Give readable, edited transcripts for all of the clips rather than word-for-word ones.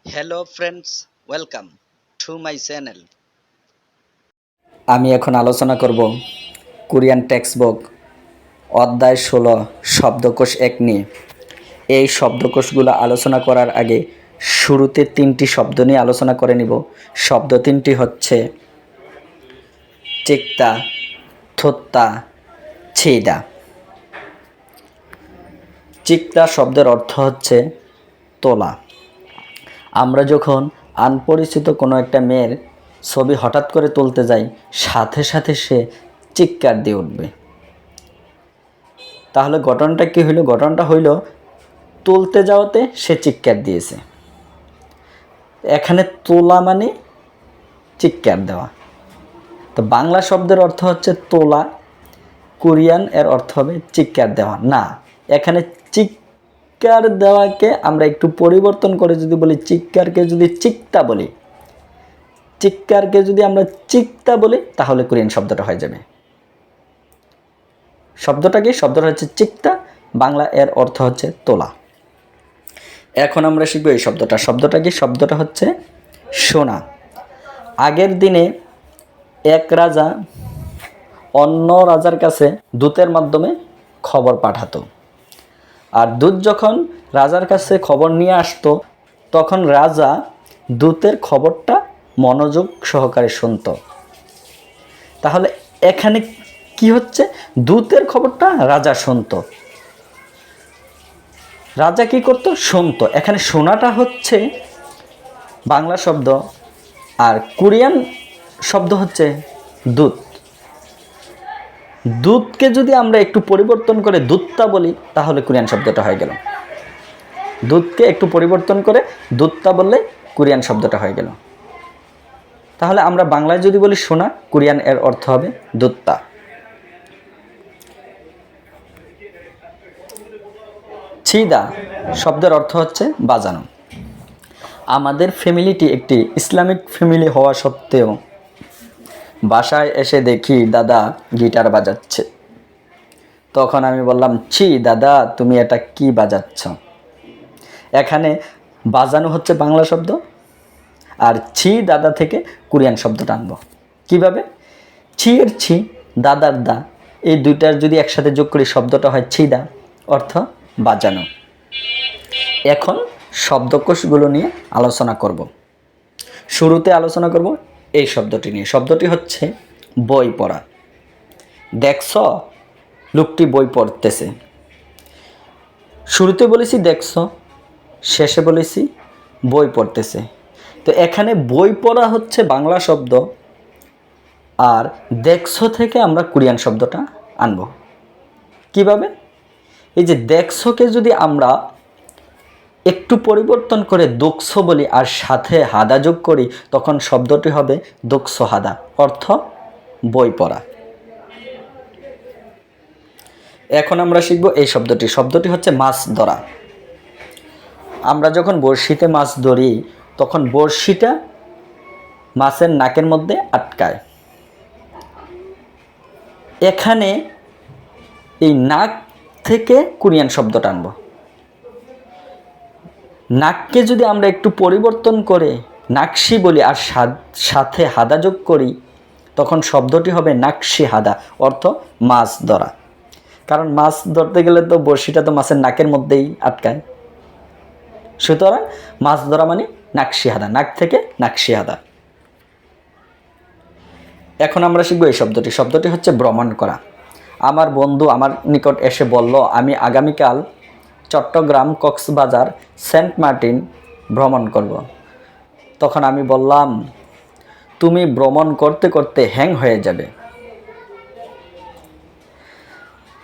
Hello friends, welcome to my channel. আমি এখন আলোচনা করব কোরিয়ান টেক্সট বুক অধ্যায় 16 শব্দকোষ 1 নিয়ে। এই শব্দকোষগুলো আলোচনা করার আগে শুরুতে 3টি শব্দ নিয়ে আলোচনা করে নিব। শব্দ 3টি হচ্ছে চিকতা, থোত্তা, ছিদা। চিকতা শব্দের অর্থ হচ্ছে তোলা। আমরা যখন আনপরিচিত কোনো একটা মেয়ের ছবি হঠাৎ করে তুলতে যাই, সাথে সাথে সে চিৎকার দিয়ে উঠবে। তাহলে ঘটনাটা কী হইল? ঘটনাটা হইল তুলতে যাওয়াতে সে চিৎকার দিয়েছে। এখানে তোলা মানে চিৎকার দেওয়া। তো বাংলা শব্দের অর্থ হচ্ছে তোলা, কোরিয়ান এর অর্থ হবে চিৎকার দেওয়া। না, এখানে চিৎকার দেওয়াকে আমরা একটু পরিবর্তন করে যদি বলি, চিৎকারকে যদি চিকতা বলি, চিৎকারকে যদি আমরা চিকতা বলি, তাহলে কোরিয়ান শব্দটা হয়ে যাবে। শব্দটা কি? শব্দটা হচ্ছে চিকতা, বাংলা এর অর্থ হচ্ছে তোলা। এখন আমরা শিখব এই শব্দটা। শব্দটা কি? শব্দটা হচ্ছে সোনা। আগের দিনে এক রাজা অন্য রাজার কাছে দূতের মাধ্যমে খবর পাঠাতো। আর দূত যখন রাজার কাছে খবর নিয়ে আসতো, তখন রাজা দূতের খবরটা মনোযোগ সহকারে শুনত। তাহলে এখানে কি হচ্ছে? দূতের খবরটা রাজা শুনত। রাজা কি করতো? শুনতো। এখানে শোনাটা হচ্ছে বাংলা শব্দ, আর কোরিয়ান শব্দ হচ্ছে দূত। দূতকে যদি আমরা একটু পরিবর্তন করে দূতটা বলি, তাহলে কোরিয়ান শব্দটা হয়ে গেল। দূতকে একটু পরিবর্তন করে দূতটা বললে কোরিয়ান শব্দটা হয়ে গেল। তাহলে আমরা বাংলায় যদি বলি শোনা, কোরিয়ান এর অর্থ হবে দূতটা। ছিদা শব্দের অর্থ হচ্ছে বাজানো। আমাদের ফ্যামিলিটি একটি ইসলামিক ফ্যামিলি হওয়া সত্ত্বেও বাসায় এসে দেখি দাদা গিটার বাজাচ্ছে। তখন আমি বললাম, ছি দাদা, তুমি এটা কি বাজাচ্ছ? এখানে বাজানো হচ্ছে বাংলা শব্দ, আর ছি দাদা থেকে কোরিয়ান শব্দটা আনবো। কীভাবে? ছি এর ছি, দাদার দা, এই দুইটার যদি একসাথে যোগ করি শব্দটা হয় ছিদা, অর্থ বাজানো। এখন শব্দকোষগুলো নিয়ে আলোচনা করব। শুরুতে আলোচনা করব এই শব্দটি নিয়ে। শব্দটি হচ্ছে বই পড়া। দেখছ, লোকটি বই পড়তেছে। শুরুতে বলেছি দেখছ, শেষে বলেছি বই পড়তেছে। তো এখানে বই পড়া হচ্ছে বাংলা শব্দ, আর দেখছ থেকে আমরা কোরিয়ান শব্দটা আনব। কিভাবে? এই যে দেখছকে যদি আমরা একটু পরিবর্তন করে দোকস বলি আর সাথে হাদা যোগ করি, তখন শব্দটি হবে দোকস হাদা, অর্থ বই পড়া। এখন আমরা শিখব এই শব্দটি। শব্দটি হচ্ছে মাছ ধরা। আমরা যখন বড়শিতে মাছ ধরি, তখন বড়শিটা মাছের নাকের মধ্যে আটকায়। এখানে এই নাক থেকে কোরিয়ান শব্দটা আনব। নাককে যদি আমরা একটু পরিবর্তন করে নাকশি বলি আর সাথে হাদা যোগ করি, তখন শব্দটি হবে নাকশি হাদা, অর্থ মাছ ধরা। কারণ মাছ ধরতে গেলে তো বড়শিটা তো মাছের নাকের মধ্যেই আটকায়। সুতরাং মাছ ধরা মানে নাকশি হাদা, নাক থেকে নাকশি হাদা। এখন আমরা শিখব এই শব্দটি। শব্দটি হচ্ছে ভ্রমণ করা। আমার বন্ধু আমার নিকট এসে বলল, আমি আগামীকাল চট্টগ্রাম, কক্সবাজার, সেন্ট মার্টিন ভ্রমণ করব। তখন আমি বললাম, তুমি ভ্রমণ করতে করতে হ্যাং হয়ে যাবে।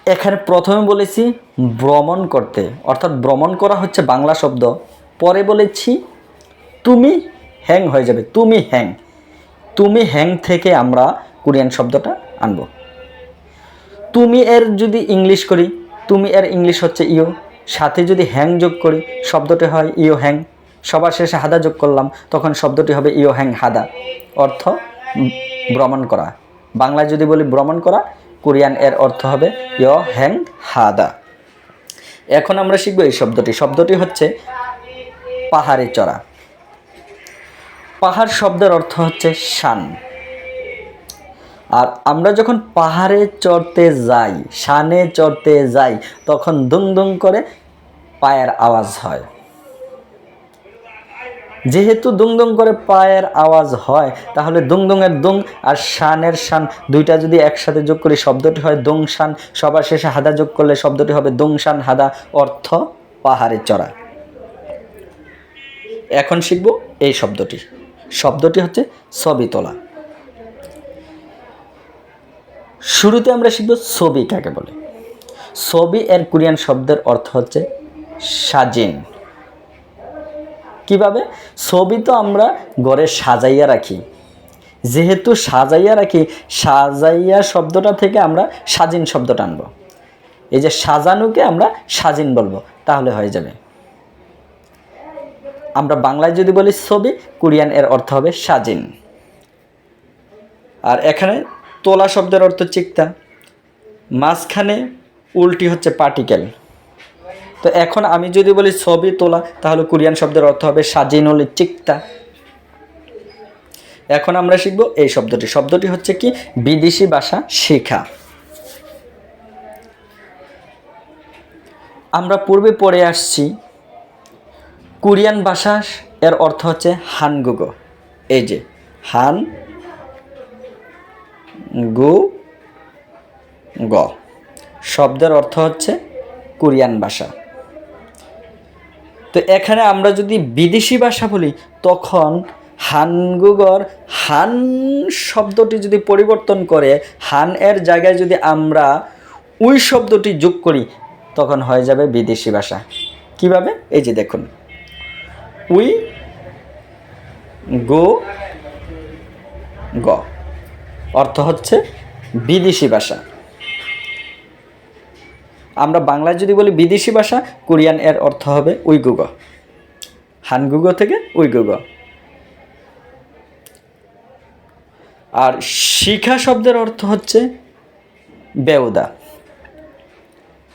এখানে প্রথমে বলেছি ভ্রমণ করতে, অর্থাৎ ভ্রমণ করা হচ্ছে বাংলা শব্দ। পরে বলেছি তুমি হ্যাং হয়ে যাবে, তুমি হ্যাং। তুমি হ্যাং থেকে আমরা কোরিয়ান শব্দটা আনব। তুমি এর যদি ইংলিশ করি, তুমি এর ইংলিশ হচ্ছে ইও, সাথে যদি হ্যাং যোগ করি শব্দটি হয় ইও হ্যাং। সবার শেষে হাদা যোগ করলাম, তখন শব্দটি হবে ইও হ্যাং হাদা, অর্থ ভ্রমণ করা। বাংলায় যদি বলি ভ্রমণ করা, কোরিয়ান এর অর্থ হবে ইও হ্যাং হাদা। এখন আমরা শিখব এই শব্দটি। শব্দটি হচ্ছে পাহাড়ে চড়া। পাহাড় শব্দের অর্থ হচ্ছে শান। আর আমরা যখন পাহাড়ে চড়তে যাই, শানে চড়তে যাই, তখন দুং দুং করে পায়ের আওয়াজ হয়। যেহেতু দুং দুং করে পায়ের আওয়াজ হয়, তাহলে দুং দুংয়ের দুং আর শানের শান দুইটা যদি একসাথে যোগ করি শব্দটি হয় দুং শান। সবার শেষে হাদা যোগ করলে শব্দটি হবে দুং শান হাদা, অর্থ পাহাড়ে চড়া। এখন শিখব এই শব্দটি। শব্দটি হচ্ছে ছবি তোলা। শুরুতে আমরা শিখব ছবি কাকে বলে। ছবি এর কোরিয়ান শব্দের অর্থ হচ্ছে সাজিন। কিভাবে? ছবি তো আমরা ঘরে সাজাইয়া রাখি, যেহেতু সাজাইয়া রাখি, সাজাইয়া শব্দটা থেকে আমরা সাজিন শব্দটা আনবো। এই যে সাজানোকে আমরা সাজিন বলবো, তাহলে হয়ে যাবে। আমরা বাংলায় যদি বলি ছবি, কোরিয়ান এর অর্থ হবে সাজিন। আর এখানে তোলা শব্দের অর্থ চিকতা, মাঝখানে উল্টি হচ্ছে পার্টিকেল। তো এখন আমি যদি বলি ছবি তোলা, তাহলে কোরিয়ান শব্দের অর্থ হবে সাজিনুল চিকতা। এখন আমরা শিখব এই শব্দটি। শব্দটি হচ্ছে কি বিদেশি ভাষা শিখা। আমরা পূর্বে পড়ে আসছি কোরিয়ান ভাষা এর অর্থ হচ্ছে হানগুগো। এই যে হান গু গ শব্দের অর্থ হচ্ছে কোরিয়ান ভাষা। তো এখানে আমরা যদি বিদেশি ভাষা বলি, তখন হানগুগর হান শব্দটি যদি পরিবর্তন করে হান এর জায়গায় যদি আমরা উই শব্দটি যোগ করি, তখন হয়ে যাবে বিদেশি ভাষা। কিভাবে? এই যে দেখুন, উই গো গ অর্থ হচ্ছে বিদেশি ভাষা। আমরা বাংলায় যদি বলি বিদেশি ভাষা, কোরিয়ান এর অর্থ হবে উইগুগ, হানগুগ থেকে উইগুগ। আর শিখা শব্দের অর্থ হচ্ছে বেউদা।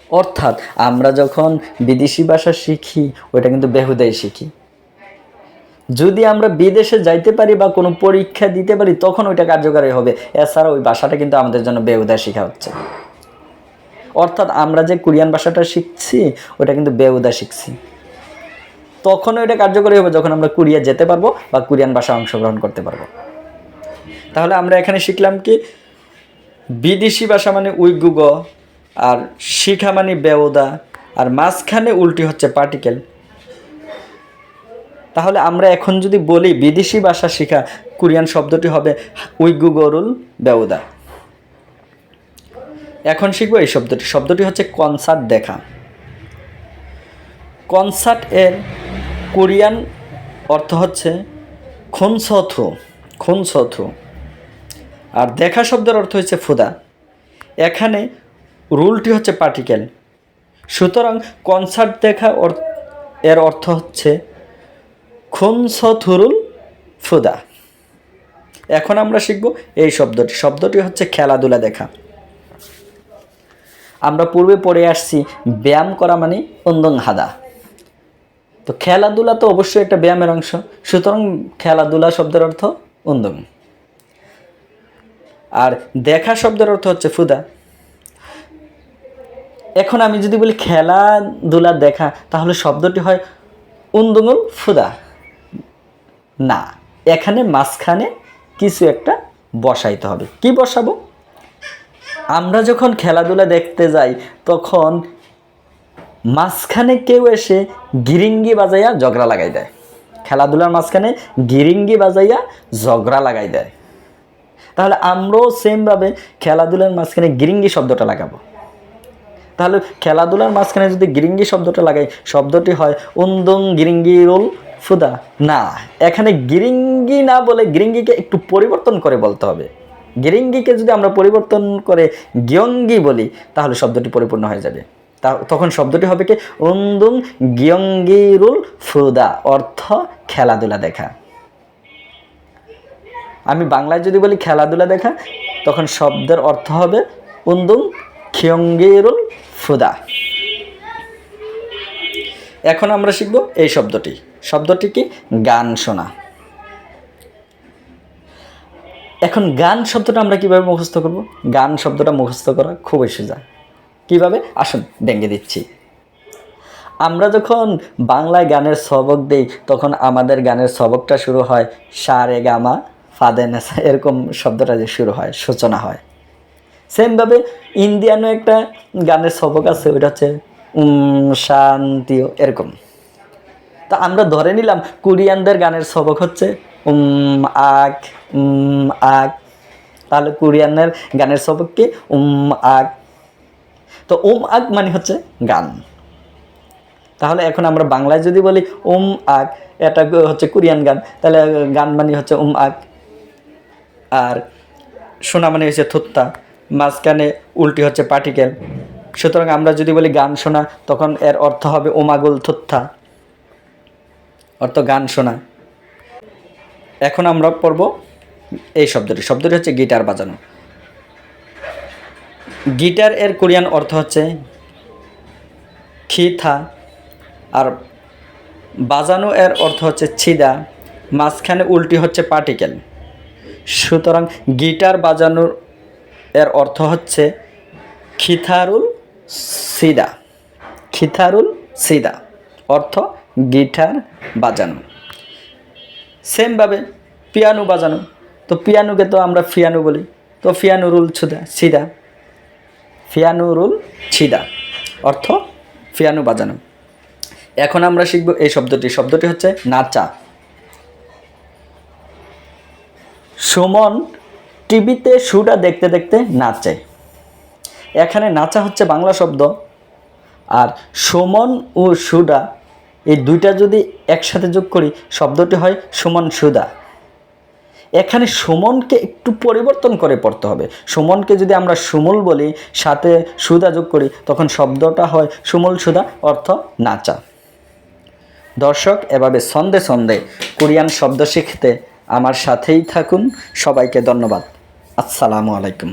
অর্থাৎ আমরা যখন বিদেশি ভাষা শিখি, ওইটা কিন্তু বেহুদাই শিখি। যদি আমরা বিদেশে যাইতে পারি বা কোনো পরীক্ষা দিতে পারি, তখন ওইটা কার্যকারী হবে। এছাড়া ওই ভাষাটা কিন্তু আমাদের জন্য বেহুদা শেখা হচ্ছে। অর্থাৎ আমরা যে কোরিয়ান ভাষাটা শিখছি, ওটা কিন্তু বেহুদা শিখছি। তখন ওইটা কার্যকরী হবে যখন আমরা কোরিয়া যেতে পারবো বা কোরিয়ান ভাষা অংশগ্রহণ করতে পারবো। তাহলে আমরা এখানে শিখলাম কি বিদেশি ভাষা মানে উইগুগ, আর শিখা মানে বেহুদা, আর মাঝখানে উল্টি হচ্ছে পার্টিকেল। তাহলে আমরা এখন যদি বলি বিদেশি ভাষা শিখা, কোরিয়ান শব্দটি হবে উইগুগরুল বেউদা। এখন শিখবো এই শব্দটি। শব্দটি হচ্ছে কনসার্ট দেখা। কনসার্ট এর কোরিয়ান অর্থ হচ্ছে খুনসথু, খুনসথু। আর দেখা শব্দের অর্থ হচ্ছে ফুদা। এখানে রুলটি হচ্ছে পার্টিকেল, সুতরাং কনসার্ট দেখা এর অর্থ হচ্ছে খুনসথুরুল ফুদা। এখন আমরা শিখব এই শব্দটি। শব্দটি হচ্ছে খেলাধুলা দেখা। আমরা পূর্বে পড়ে আসছি ব্যায়াম করা মানে উন্দং হাদা। তো খেলাধুলা তো অবশ্যই একটা ব্যায়ামের অংশ, সুতরাং খেলাধুলা শব্দের অর্থ উন্দং। আর দেখা শব্দের অর্থ হচ্ছে ফুদা। এখন আমি যদি বলি খেলাধুলা দেখা, তাহলে শব্দটি হয় উন্দুঙুল ফুদা। না, এখানে মাঝখানে কিছু একটা বসাইতে হবে। কি বসাবো? আমরা যখন খেলাধুলা দেখতে যাই, তখন মাঝখানে কেউ এসে গিরিঙ্গি বাজাইয়া ঝগড়া লাগাই দেয়। খেলাধুলার মাঝখানে গিরিঙ্গি বাজাইয়া ঝগড়া লাগাই দেয়। তাহলে আমরাও সেমভাবে খেলাধুলার মাঝখানে গিরিঙ্গি শব্দটা লাগাবো। তাহলে খেলাধুলার মাঝখানে যদি গিরিঙ্গি শব্দটা লাগাই, শব্দটি হয় উন্দুং গিরিঙ্গিরুল ফুদা। না, এখানে গিরিঙ্গি না বলে গিরিঙ্গিকে একটু পরিবর্তন করে বলতে হবে। গিরিঙ্গিকে যদি আমরা পরিবর্তন করে গিয়ঙ্গি বলি, তাহলে শব্দটি পরিপূর্ণ হয়ে যাবে। তখন শব্দটি হবে কি উন্দুং গিয়ঙ্গিরুল ফুদা, অর্থ খেলাধুলা দেখা। আমি বাংলায় যদি বলি খেলাধুলা দেখা, তখন শব্দের অর্থ হবে উন্দুং খিয়ঙ্গিরুল ফুদা। এখন আমরা শিখব এই শব্দটি। শব্দটি কি গান শোনা। এখন গান শব্দটা আমরা কিভাবে মুখস্থ করব? গান শব্দটা মুখস্থ করা খুবই সোজা। কিভাবে? আসুন ডেঙ্গে দিচ্ছি। আমরা যখন বাংলায় গানের সবক দেই তখন আমাদের গানের সবকটা শুরু হয় সা রে গা মা ফা দে নে সা, এরকম শব্দটা যে শুরু হয়, সূচনা হয়। সেমভাবে ইন্ডিয়ানও একটা গানের সবক আছে, ওইটা হচ্ছে শান্তিও, এরকম। তা আমরা ধরে নিলাম কোরিয়ানদের গানের সবক হচ্ছে আক আক, তাহলে কোরিয়ানের গানের সবক কি আক। তো আক মানে হচ্ছে গান। তাহলে এখন আমরা বাংলায় যদি বলি আক, এটা হচ্ছে কোরিয়ান গান, তাহলে গান মানে হচ্ছে আক। আর শোনা মানে হচ্ছে থুত্তা, মাঝখানে উল্টি হচ্ছে পার্টিকেল। সুতরাং আমরা যদি বলি গান শোনা, তখন এর অর্থ হবে ওমাগুল থুত্থা, অর্থ গান শোনা। এখন আমরা পড়ব এই শব্দটি হচ্ছে গিটার বাজানো। গিটার এর কোরিয়ান অর্থ হচ্ছে খিথা, আর বাজানো এর অর্থ হচ্ছে ছিদা, মাঝখানে উল্টি হচ্ছে পার্টিকেল। সুতরাং গিটার বাজানোর এর অর্থ হচ্ছে খিথারুল সিদা, খিথারুল সিদা, অর্থ গিটার বাজানো। সেমভাবে পিয়ানো বাজানো, তো পিয়ানোকে তো আমরা ফিয়ানো বলি, তো ফিয়ানুরুল সিদা, ফিয়ানুরুল ছিদা, অর্থ পিয়ানো বাজানো। এখন আমরা শিখব এই শব্দটি হচ্ছে নাচা। সুমন টিভিতে শুটা দেখতে দেখতে নাচে। এখানে নাচা হচ্ছে বাংলা শব্দ, আর সুমন ও সুডা এই দুইটা যদি একসাথে যোগ করি শব্দটি হয় সুমন সুদা। এখানে সুমনকে একটু পরিবর্তন করে পড়তে হবে। সুমনকে যদি আমরা সুমুল বলি, সাথে সুদা যোগ করি, তখন শব্দটা হয় সুমুল সুদা, অর্থ নাচা। দর্শক, এভাবে ছন্দে ছন্দে কোরিয়ান শব্দ শিখতে আমার সাথেই থাকুন। সবাইকে ধন্যবাদ। আসসালামু আলাইকুম।